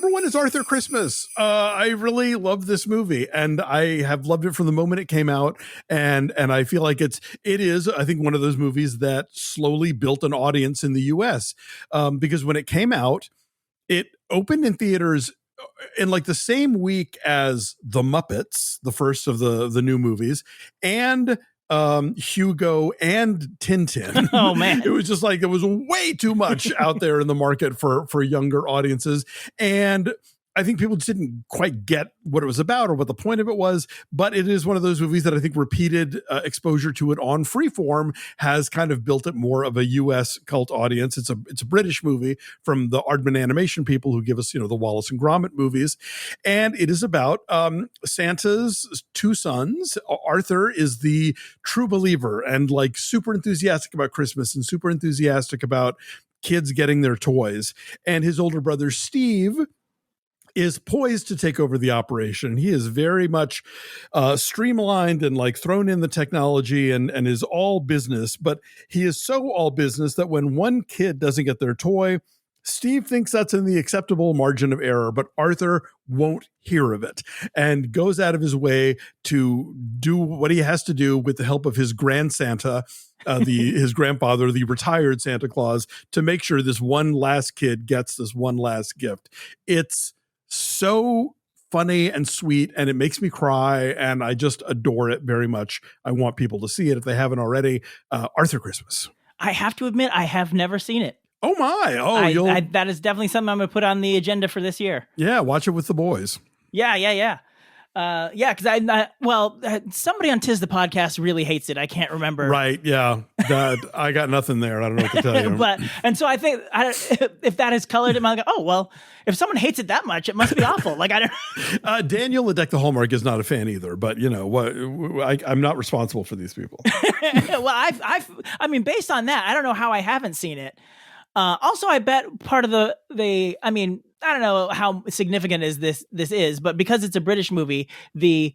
one is Arthur Christmas. I really love this movie, and I have loved it from the moment it came out. And I feel like it is, I think, one of those movies that slowly built an audience in the US. Because when it came out, it opened in theaters in like the same week as The Muppets, the first of the new movies, and Hugo and Tintin. Oh man. It was just like, it was way too much out there in the market for younger audiences. And I think people just didn't quite get what it was about or what the point of it was, but it is one of those movies that I think repeated exposure to it on Freeform has kind of built it more of a U.S. cult audience. It's a British movie from the Aardman Animation people who give us, the Wallace and Gromit movies. And it is about Santa's two sons. Arthur is the true believer and like super enthusiastic about Christmas and super enthusiastic about kids getting their toys. And his older brother, Steve, is poised to take over the operation. He is very much streamlined and like thrown in the technology and is all business, but he is so all business that when one kid doesn't get their toy, Steve thinks that's in the acceptable margin of error, but Arthur won't hear of it and goes out of his way to do what he has to do with the help of his grand Santa, his grandfather, the retired Santa Claus, to make sure this one last kid gets this one last gift. It's so funny and sweet, and it makes me cry, and I just adore it very much. I want people to see it if they haven't already. Arthur Christmas. I have to admit, I have never seen it. Oh my! Oh, that is definitely something I'm going to put on the agenda for this year. Yeah, watch it with the boys. Yeah. Because somebody on Tis the Podcast really hates it. I can't remember. Right? Yeah, I got nothing there. I don't know what to tell you. So I think if that has colored it, I'm like, oh well, if someone hates it that much, it must be awful. Like I don't. Daniel Ledeck the Hallmark is not a fan either, but I'm not responsible for these people. Well, I mean, based on that, I don't know how I haven't seen it. Also, I bet part of I don't know how significant this is, but because it's a British movie, the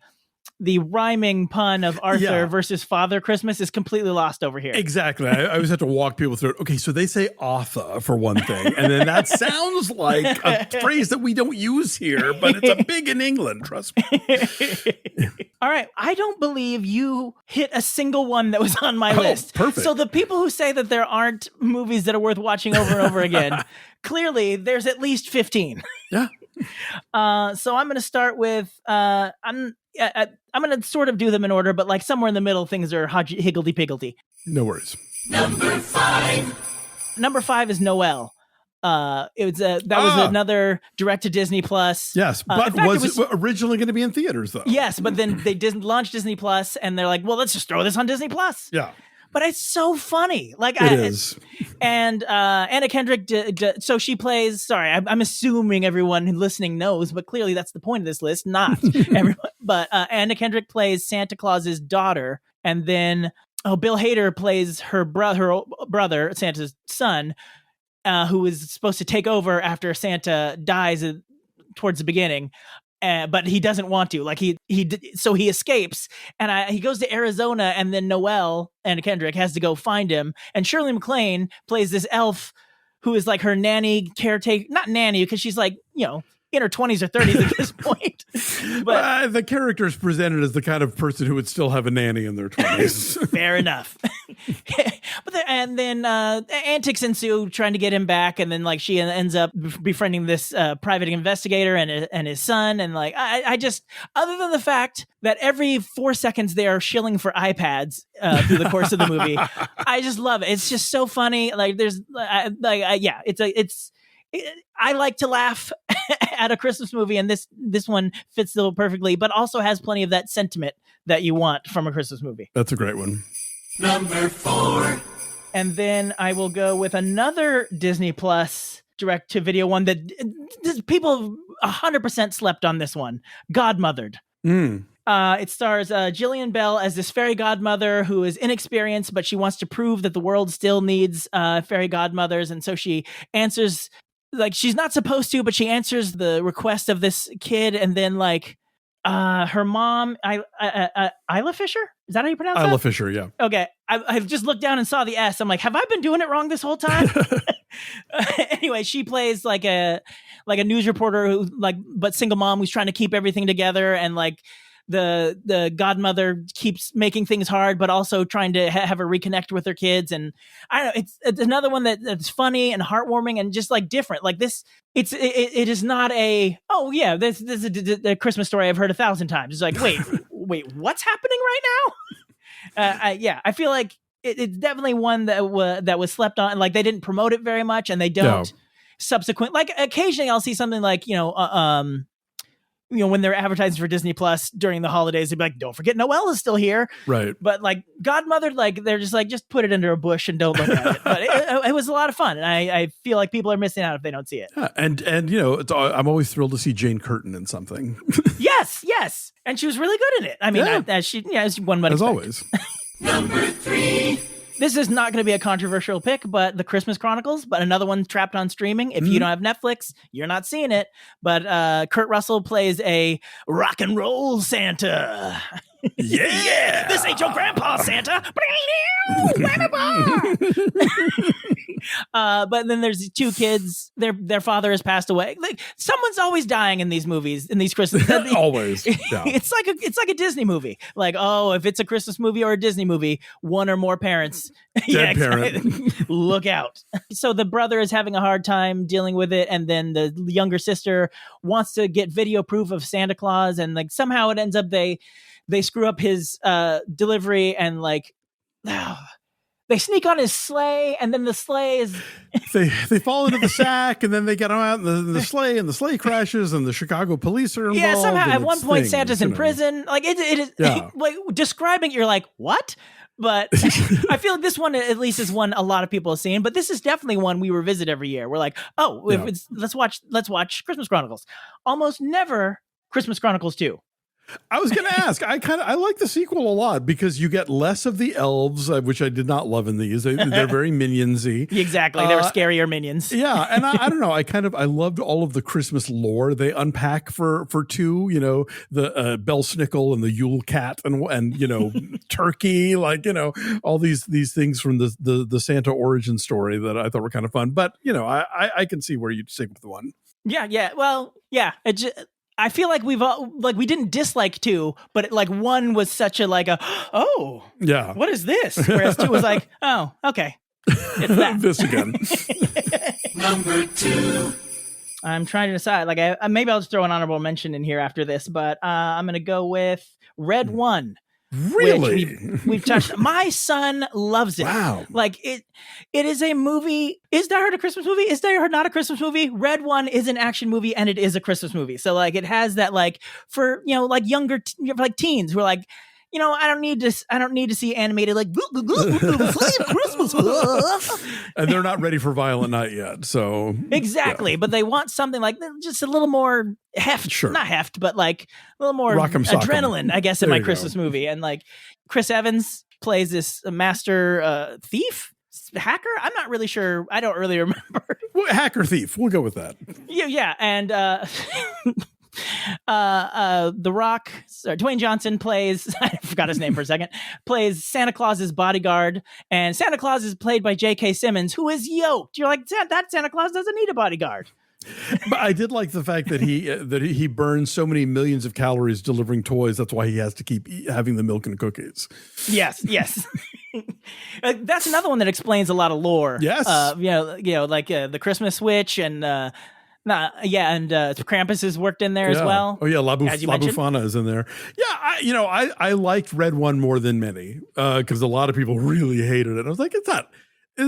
rhyming pun of Arthur versus Father Christmas is completely lost over here. Exactly. I always have to walk people through it. Okay, so they say Arthur for one thing, and then that sounds like a phrase that we don't use here, but it's a big in England, trust me. All right. I don't believe you hit a single one that was on my list. Perfect. So the people who say that there aren't movies that are worth watching over and over again, clearly there's at least 15. Yeah. So I'm going to start with, I'm going to sort of do them in order, but like somewhere in the middle, things are higgledy-piggledy. No worries. Number 5. Number 5 is Noel. Was another direct to Disney Plus. Yes, but was it originally going to be in theaters though? Yes, but then they didn't launch Disney Plus, and they're like, well, let's just throw this on Disney Plus. Yeah. But it's so funny. Like it is. And Anna Kendrick, so she plays, I'm assuming everyone listening knows, but clearly that's the point of this list, not everyone. But Anna Kendrick plays Santa Claus's daughter. And then Bill Hader plays her brother, Santa's son, who is supposed to take over after Santa dies towards the beginning. But he doesn't want to. Like so he escapes, and he goes to Arizona, and then Noelle, Anna Kendrick, has to go find him. And Shirley MacLaine plays this elf who is like her nanny caretaker, not nanny because she's like in her 20s or 30s at this point. But the character is presented as the kind of person who would still have a nanny in their 20s. Fair enough. And then antics ensue trying to get him back, and then like she ends up befriending this private investigator and his son, and like I just, other than the fact that every 4 seconds they are shilling for iPads through the course of the movie, I just love it. It's just so funny. Like there's I like to laugh at a Christmas movie, and this one fits the perfectly, but also has plenty of that sentiment that you want from a Christmas movie. That's a great one. Number 4. And then I will go with another Disney Plus direct-to-video one that people 100% slept on this one. Godmothered. It stars Jillian Bell as this fairy godmother who is inexperienced, but she wants to prove that the world still needs fairy godmothers, and so she answers, like, she's not supposed to, but she answers the request of this kid, and then like her mom, Isla Fisher? Is that how you pronounce it? Isla Fisher, yeah. Okay. I just looked down and saw the S. I'm like, have I been doing it wrong this whole time? Anyway, she plays like a news reporter who but single mom who's trying to keep everything together, and like the godmother keeps making things hard, but also trying to have her reconnect with her kids. And I don't know, it's another one that's funny and heartwarming and just like different. Like this, it is not this is a Christmas story I've heard 1,000 times. It's like, wait, what's happening right now? I feel like it's definitely one that was slept on. Like they didn't promote it very much, and they don't. subsequent, like occasionally I'll see something like, when they're advertising for Disney Plus during the holidays, they'd be like, don't forget Noelle is still here. Right. But like Godmother, like they're just like, just put it under a bush and don't look at it. But it was a lot of fun. And I feel like people are missing out if they don't see it. Yeah, and I'm always thrilled to see Jane Curtin in something. Yes. And she was really good in it. I mean, as one might as expect. always. Number 3. This is not going to be a controversial pick, but The Christmas Chronicles, but another one trapped on streaming. If you don't have Netflix, you're not seeing it. But Kurt Russell plays a rock and roll Santa. Yeah. This ain't your grandpa, Santa. But then there's these two kids. Their father has passed away. Like someone's always dying in these movies, in these Christmas. Always. Yeah. It's like a Disney movie. Like, oh, if it's a Christmas movie or a Disney movie, one or more parents. Dead parent. Look out. So the brother is having a hard time dealing with it, and then the younger sister wants to get video proof of Santa Claus, and like somehow it ends up they screw up his delivery, and like they sneak on his sleigh, and then the sleigh is they fall into the sack, and then they get out in the sleigh, and the sleigh crashes, and the Chicago police are involved. Yeah, somehow at one point things, Santa's in prison. Like it is like describing it, you're like, what? But I feel like this one at least is one a lot of people have seen. But this is definitely one we revisit every year. We're like, let's watch Christmas Chronicles. Almost never Christmas Chronicles 2. I was going to ask. I like the sequel a lot because you get less of the elves, which I did not love in these. They're very minionsy. Exactly, they were scarier minions. Yeah, and I don't know. I loved all of the Christmas lore they unpack for 2. The Belsnickel and the Yule Cat and turkey, all these things from the Santa origin story that I thought were kind of fun. But I can see where you'd stick with the one. Yeah. Well, yeah. I feel like we didn't dislike 2, but one was such a what is this? Whereas 2 was like, oh, okay, it's that. This again. Number 2. I'm trying to decide. Maybe I'll just throw an honorable mention in here after this, but I'm gonna go with Red One. Really? We've touched. My son loves it. Wow. It is a movie. Is Die Hard a Christmas movie? Is Die Hard not a Christmas movie? Red One is an action movie, and it is a Christmas movie. So it has that for younger teens who are like, I don't need to see animated Christmas. And they're not ready for Violent Night yet. So exactly, yeah. But they want something just a little more heft, sure. Not heft, but a little more Rock'em sock'em. Adrenaline, I guess, in my Christmas movie. And Chris Evans plays this master thief, hacker. I'm not really sure. I don't really remember. Hacker thief. We'll go with that. Yeah, and The Rock, Dwayne Johnson plays, I forgot his name for a second, plays Santa Claus's bodyguard, and Santa Claus is played by J.K. Simmons, who is yoked. You're like, that Santa Claus doesn't need a bodyguard. But I did like the fact that he burns so many millions of calories delivering toys. That's why he has to keep having the milk and cookies. Yes. That's another one that explains a lot of lore. Yes. The Christmas witch and Krampus has worked in there as well. Oh yeah, La Befana is in there. Yeah, I liked Red One more than many because a lot of people really hated it. I was like, it's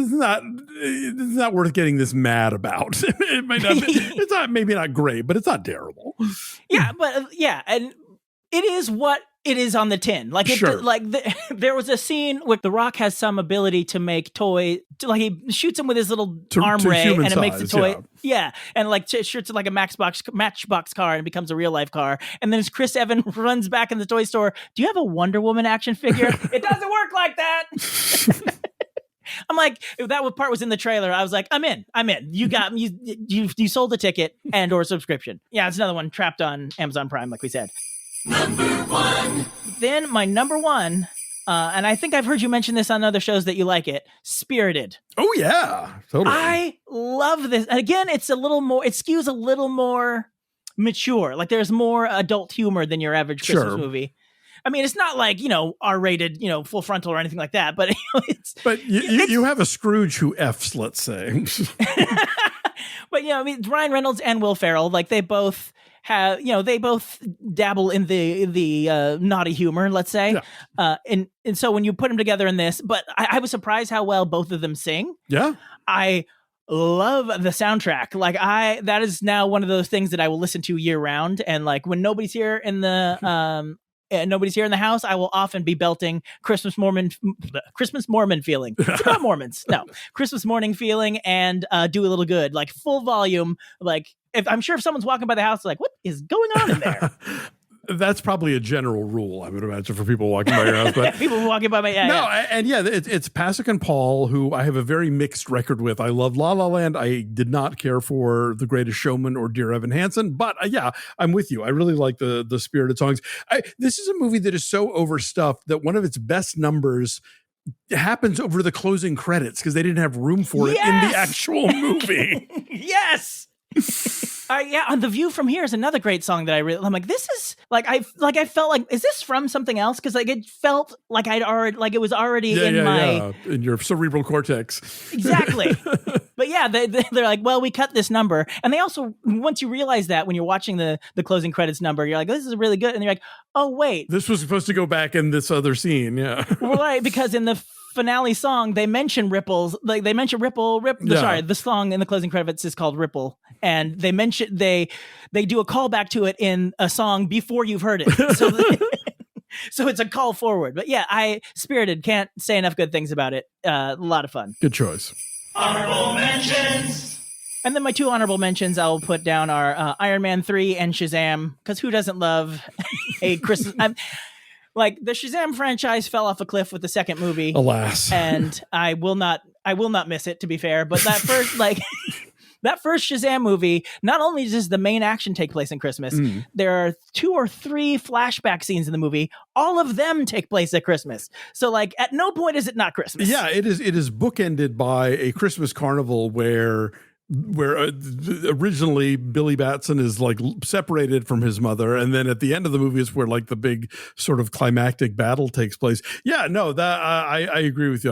not worth getting this mad about. It might not. It's not maybe not great, but it's not terrible. Yeah, but and it is what it is on the tin. Sure. There was a scene where The Rock has some ability to make toy. He shoots him with his little arm ray, and it makes the toy. Yeah, and shoots it like a Matchbox car, and it becomes a real life car. And then as Chris Evans runs back in the toy store, do you have a Wonder Woman action figure? It doesn't work like that. I'm like, if that part was in the trailer, I was like, I'm in. You got me. You sold a ticket and or subscription. Yeah, it's another one trapped on Amazon Prime, like we said. Number 1. Then my number 1, and I think I've heard you mention this on other shows that you like it, Spirited. Oh yeah, totally. I love this. And again, it skews a little more mature. There's more adult humor than your average Christmas movie. I mean, it's not R-rated, full frontal or anything like that, but you have a Scrooge who F's, let's say. But Ryan Reynolds and Will Ferrell, they both have, they both dabble in the naughty humor, let's say. Yeah. And so when you put them together in this, but I was surprised how well both of them sing. Yeah. I love the soundtrack. Like that is now one of those things that I will listen to year round. And like when nobody's here in the house, I will often be belting Christmas Mormon feeling. It's not Mormons, no, Christmas morning feeling, and Do a Little Good, like full volume. Like I'm sure if someone's walking by the house, like, what is going on in there? That's probably a general rule, I would imagine, for people walking by your house. But people walking by my it's Pasek and Paul, who I have a very mixed record with. I love La La Land. I did not care for The Greatest Showman or Dear Evan Hansen, but I'm with you. I really like the spirited songs. This is a movie that is so overstuffed that one of its best numbers happens over the closing credits because they didn't have room for it in the actual movie. Yes. On The View from Here is another great song that I'm like, this is like, I felt like, is this from something else? Because like it felt like it was already in your cerebral cortex. Exactly. But yeah, they're like, well, we cut this number. And they also, once you realize that when you're watching the closing credits number, you're like, this is really good. And you're like, oh wait, this was supposed to go back in this other scene. Yeah. Right. Because in the finale song, they mention ripples. Like they mention ripple. Sorry, the song in the closing credits is called Ripple, and they mention they do a callback to it in a song before you've heard it. So, so it's a call forward. But yeah, Spirited, can't say enough good things about it. A lot of fun. Good choice. Honorable mentions. And then my two honorable mentions I'll put down are Iron Man 3 and Shazam, because who doesn't love a Christmas? Like the Shazam franchise fell off a cliff with the second movie, alas, and I will not miss it, to be fair. But that first, that first Shazam movie, not only does the main action take place in Christmas, there are 2 or 3 flashback scenes in the movie. All of them take place at Christmas. So like at no point is it not Christmas. Yeah, it is bookended by a Christmas carnival where originally Billy Batson is like separated from his mother, and then at the end of the movie is where like the big sort of climactic battle takes place. Yeah, no, that I agree with you.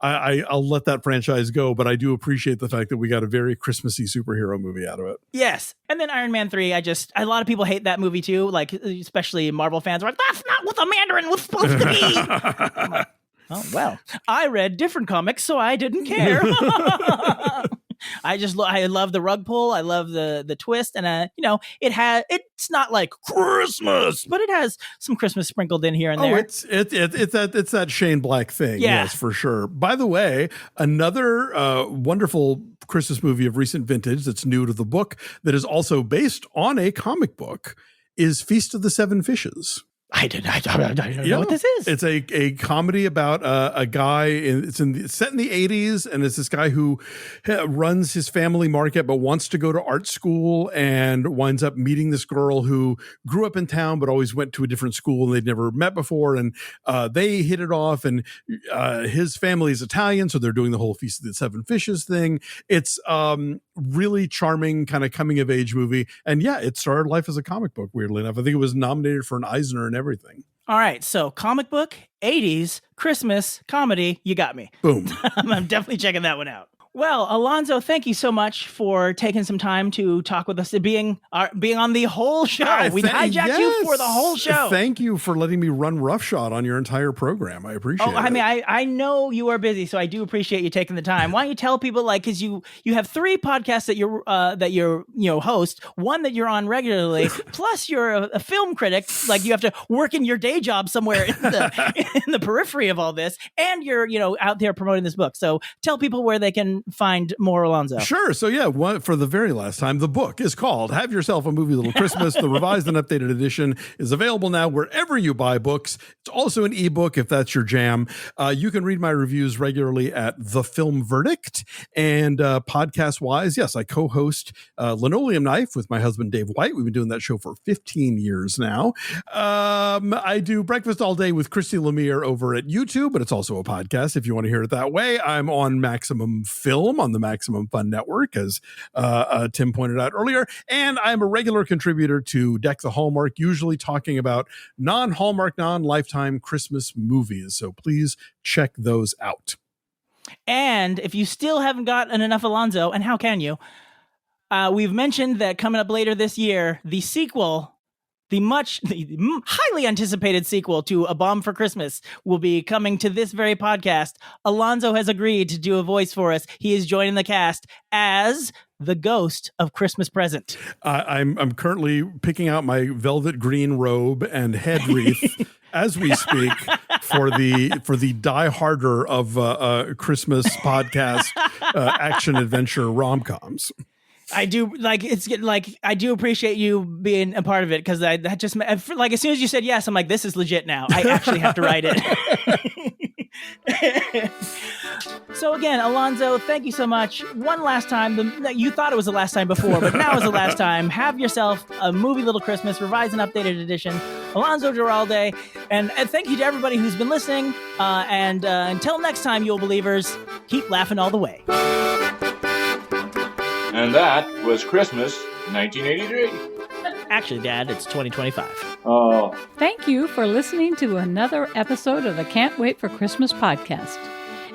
I'll let that franchise go, but I do appreciate the fact that we got a very Christmassy superhero movie out of it. Yes, and then Iron Man 3. A lot of people hate that movie too, like especially Marvel fans are like, that's not what the Mandarin was supposed to be. Oh, well, I read different comics, so I didn't care. I love the rug pull. I love the twist. And, it's not like Christmas, but it has some Christmas sprinkled in here and there. It's that Shane Black thing. Yeah. Yes, for sure. By the way, another wonderful Christmas movie of recent vintage that's new to the book that is also based on a comic book is Feast of the Seven Fishes. I don't know what this is. It's a comedy about a guy. It's set in the 80s, and it's this guy who runs his family market but wants to go to art school and winds up meeting this girl who grew up in town but always went to a different school and they'd never met before. And they hit it off, and his family is Italian, so they're doing the whole Feast of the Seven Fishes thing. It's really charming kind of coming of age movie. And yeah, it started life as a comic book, weirdly enough. I think it was nominated for an Eisner and everything. All right, so comic book, 80s, Christmas, comedy, you got me. Boom. I'm definitely checking that one out. Well, Alonso, thank you so much for taking some time to talk with us, being on the whole show. We hijacked you for the whole show. Thank you for letting me run roughshod on your entire program. I appreciate it. I mean, I know you are busy, so I do appreciate you taking the time. Why don't you tell people, like, because you have 3 podcasts that you're host, one that you're on regularly, plus you're a film critic. Like you have to work in your day job somewhere in the periphery of all this, and you're out there promoting this book. So tell people where they can find more Alonso. Sure. So yeah, for the very last time, the book is called Have Yourself a Movie Little Christmas. The revised and updated edition is available now wherever you buy books. It's also an ebook if that's your jam. You can read my reviews regularly at The Film Verdict. And podcast wise, yes, I co-host Linoleum Knife with my husband Dave White. We've been doing that show for 15 years now. I do Breakfast All Day with Christy Lemire over at YouTube, but it's also a podcast if you want to hear it that way. I'm on Maximum Film on the Maximum Fun Network, as Tim pointed out earlier. And I'm a regular contributor to Deck the Hallmark, usually talking about non-Hallmark, non-Lifetime Christmas movies. So please check those out. And if you still haven't gotten enough Alonso, and how can you? We've mentioned that coming up later this year, the sequel The highly anticipated sequel to A Bomb for Christmas will be coming to this very podcast. Alonso has agreed to do a voice for us. He is joining the cast as the ghost of Christmas Present. I'm currently picking out my velvet green robe and head wreath as we speak for the die-harder of Christmas podcast action adventure rom-coms. I do I do appreciate you being a part of it, because that just like as soon as you said yes, I'm like, this is legit now. I actually have to write it. So again, Alonso, thank you so much. One last time. You thought it was the last time before, but now is the last time. Have yourself a movie Little Christmas, revised and updated edition. Alonso Duralde, and thank you to everybody who's been listening. And until next time, you believers, keep laughing all the way. And that was Christmas 1983. Actually, Dad, it's 2025. Oh. Thank you for listening to another episode of the Can't Wait for Christmas podcast.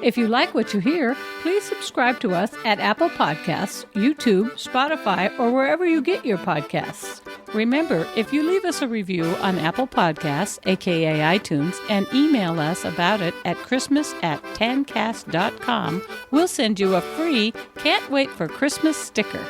If you like what you hear, please subscribe to us at Apple Podcasts, YouTube, Spotify, or wherever you get your podcasts. Remember, if you leave us a review on Apple Podcasts, aka iTunes, and email us about it at christmas@10cast.com, we'll send you a free Can't Wait for Christmas sticker.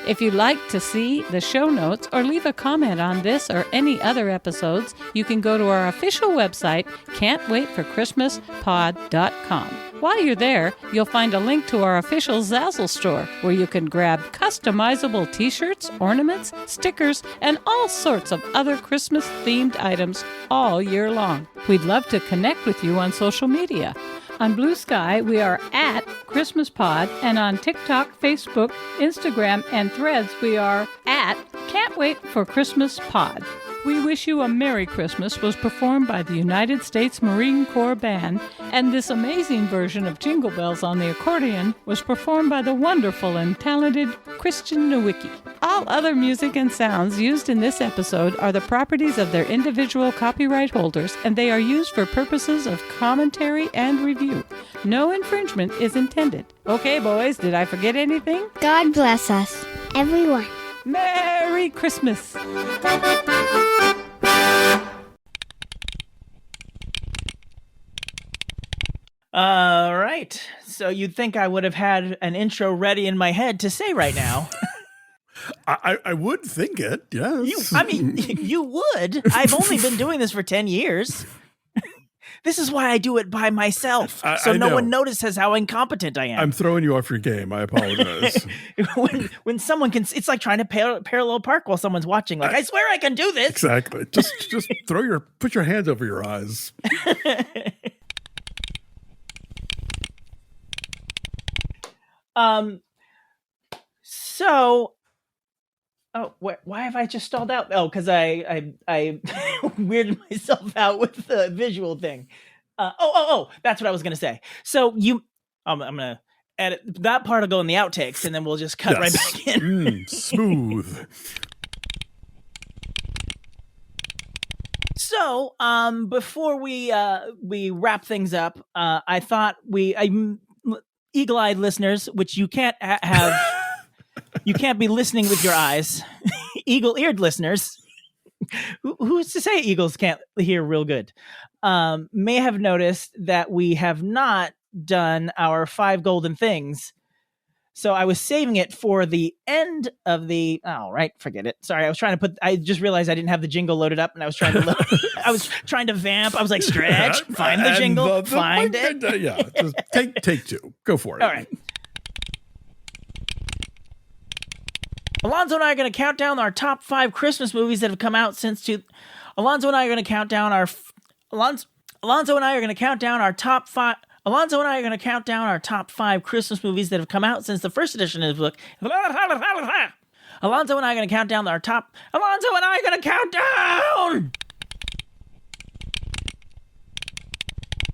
If you'd like to see the show notes or leave a comment on this or any other episodes, you can go to our official website, can'twaitforchristmaspod.com. While you're there, you'll find a link to our official Zazzle store, where you can grab customizable t-shirts, ornaments, stickers, and all sorts of other Christmas-themed items all year long. We'd love to connect with you on social media. On Blue Sky, we are at Christmas Pod, and on TikTok, Facebook, Instagram, and Threads, we are at Can't Wait for Christmas Pod. We Wish You a Merry Christmas was performed by the United States Marine Corps Band, and this amazing version of Jingle Bells on the accordion was performed by the wonderful and talented Christian Nowicki. All other music and sounds used in this episode are the properties of their individual copyright holders, and they are used for purposes of commentary and review. No infringement is intended. Okay, boys, did I forget anything? God bless us, everyone. Merry Christmas! All right. So you'd think I would have had an intro ready in my head to say right now. I would think it, yes. You would. I've only been doing this for 10 years. This is why I do it by myself, so no one notices how incompetent I am. I'm throwing you off your game. I apologize. when someone can, it's like trying to parallel park while someone's watching. Like, I swear I can do this. Exactly. Just put your hands over your eyes. So, why have I just stalled out? Oh, because I weirded myself out with the visual thing. That's what I was gonna say. So I'm gonna edit that part. Will go in the outtakes, and then we'll just cut right back in. Smooth. So, before we wrap things up, I thought eagle-eyed listeners, which you can't have. You can't be listening with your eyes. Eagle-eared listeners, who's to say eagles can't hear real good, may have noticed that we have not done our 5 golden things. So I was saving it for the end of the. Oh, right, forget it. Sorry, I just realized I didn't have the jingle loaded up, and I was trying to. I was trying to vamp. I was like, stretch, find the jingle, find it. Yeah, just take 2. Go for it. All right. Alonso and I are going to count down our top 5 Christmas movies that have come out since Alonso and I are going to count down our top 5. Alonso and I are going to count down our top 5 Christmas movies that have come out since the first edition of the book. Alonso and I are going to count down our top. Alonso and I are going to count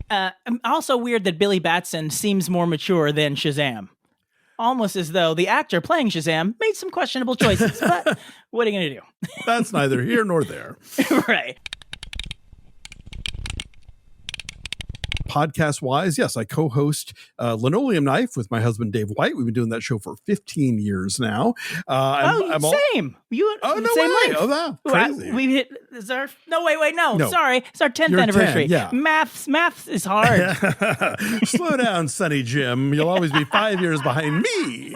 down. Also weird that Billy Batson seems more mature than Shazam. Almost as though the actor playing Shazam made some questionable choices. But what are you going to do? That's neither here nor there. Right. podcast-wise, yes, I co-host Linoleum Knife with my husband, Dave White. We've been doing that show for 15 years now. Same. You? Oh, no same way. length. Oh, wow. Crazy. We hit. Is our? No, wait. No, sorry. It's our 10th You're anniversary. 10, yeah. Maths is hard. Slow down, Sonny Jim. You'll always be 5 years behind me.